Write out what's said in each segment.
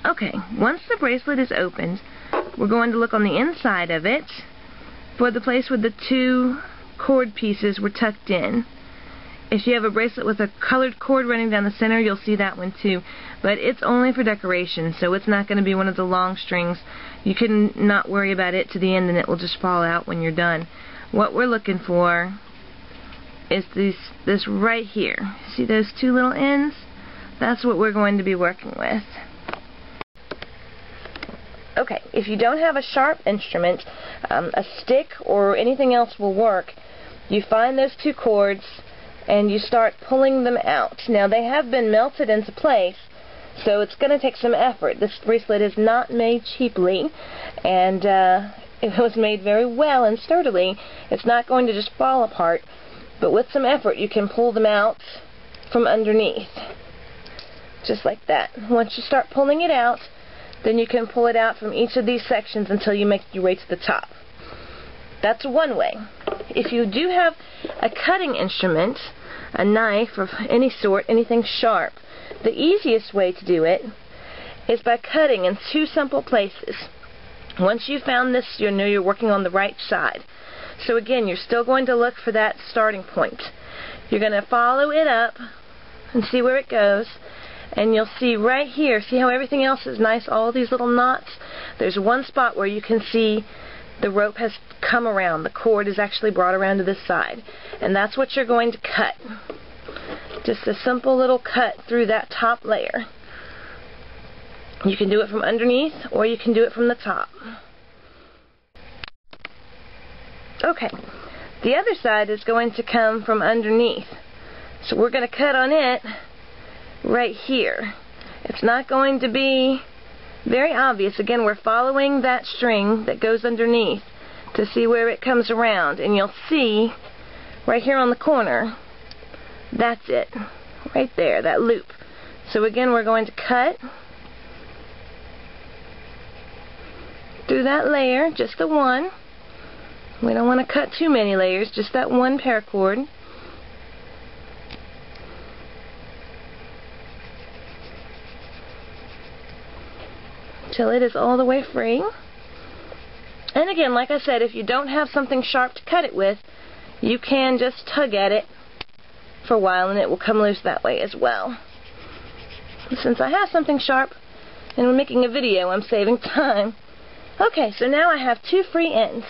Okay, once the bracelet is opened, we're going to look on the inside of it for the place where the two cord pieces were tucked in. If you have a bracelet with a colored cord running down the center, you'll see that one too. But it's only for decoration, so it's not going to be one of the long strings. You can not worry about it to the end and it will just fall out when you're done. What we're looking for is this right here. See those two little ends? That's what we're going to be working with. Okay, if you don't have a sharp instrument, a stick or anything else will work. You find those two cords and you start pulling them out. Now they have been melted into place, so it's going to take some effort. This bracelet is not made cheaply, and it was made very well and sturdily. It's not going to just fall apart, but with some effort you can pull them out from underneath. Just like that. Once you start pulling it out, then you can pull it out from each of these sections until you make your way to the top. That's one way. If you do have a cutting instrument, a knife of any sort, anything sharp, the easiest way to do it is by cutting in two simple places. Once you've found this, you know you're working on the right side. So again, you're still going to look for that starting point. You're going to follow it up and see where it goes. And you'll see right here, see how everything else is nice, all these little knots? There's one spot where you can see the rope has come around. The cord is actually brought around to this side. And that's what you're going to cut. Just a simple little cut through that top layer. You can do it from underneath or you can do it from the top. Okay, the other side is going to come from underneath. So we're going to cut on it right here. It's not going to be very obvious. Again, we're following that string that goes underneath to see where it comes around, and you'll see right here on the corner, that's it, right there, that loop. So again, we're going to cut through that layer, just the one. We don't want to cut too many layers, just that one paracord. Till it is all the way free. And again, like I said, if you don't have something sharp to cut it with, you can just tug at it for a while and it will come loose that way as well. Since I have something sharp and we're making a video, I'm saving time. Okay, so now I have two free ends.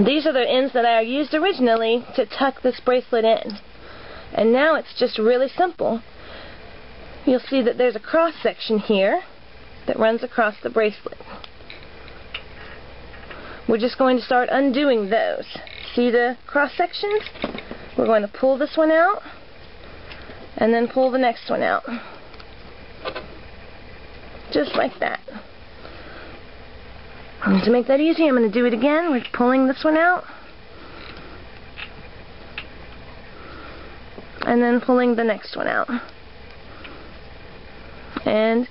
These are the ends that I used originally to tuck this bracelet in. And now it's just really simple. You'll see that there's a cross section here that runs across the bracelet. We're just going to start undoing those. See the cross sections? We're going to pull this one out and then pull the next one out. Just like that. And to make that easy, I'm going to do it again. We're pulling this one out and then pulling the next one out. And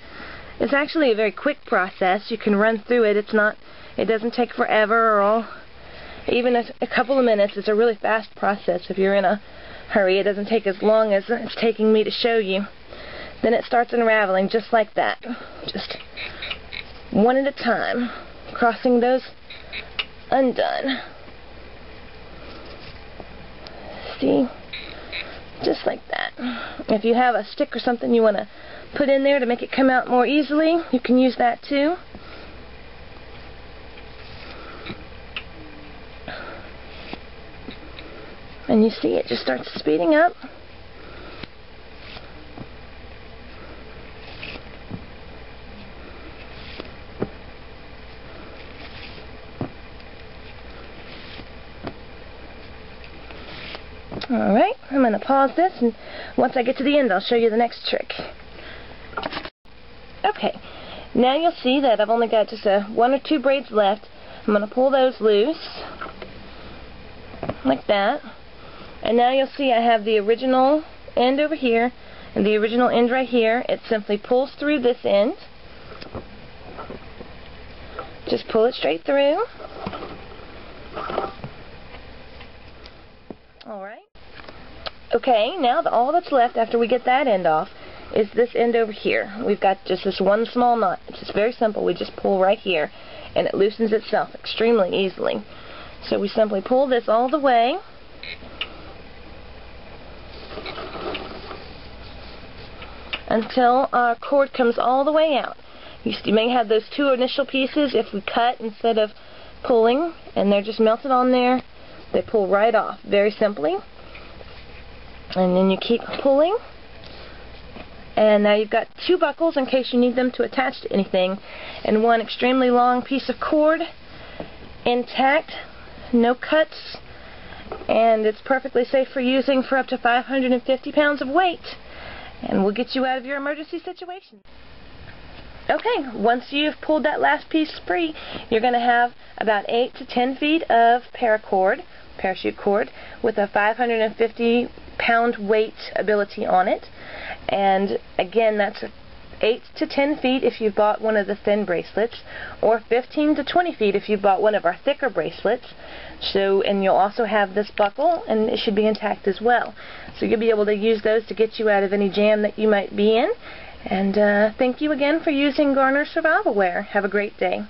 it's actually a very quick process. You can run through it. It doesn't take forever or all. Even a couple of minutes. It's a really fast process. If you're in a hurry, it doesn't take as long as it's taking me to show you. Then it starts unraveling just like that. Just one at a time. Crossing those undone. See? Just like that. If you have a stick or something you want to put in there to make it come out more easily, you can use that too. And you see it just starts speeding up. Alright, I'm going to pause this, and once I get to the end I'll show you the next trick. Okay, now you'll see that I've only got just one or two braids left. I'm going to pull those loose, like that. And now you'll see I have the original end over here, and the original end right here. It simply pulls through this end. Just pull it straight through. Alright. Okay, now all that's left after we get that end off is this end over here. We've got just this one small knot. It's just very simple. We just pull right here, and it loosens itself extremely easily. So we simply pull this all the way, until our cord comes all the way out. You may have those two initial pieces if we cut instead of pulling, and they're just melted on there. They pull right off very simply. And then you keep pulling, and now you've got two buckles in case you need them to attach to anything, and one extremely long piece of cord, intact, no cuts, and it's perfectly safe for using for up to 550 pounds of weight, and will get you out of your emergency situation. Okay, once you've pulled that last piece free, you're going to have about 8 to 10 feet of parachute cord, with a 550 pound weight ability on it. And again, that's 8 to 10 feet if you've bought one of the thin bracelets, or 15 to 20 feet if you've bought one of our thicker bracelets. So, and you'll also have this buckle, and it should be intact as well. So you'll be able to use those to get you out of any jam that you might be in. And thank you again for using Garner Survival Wear. Have a great day.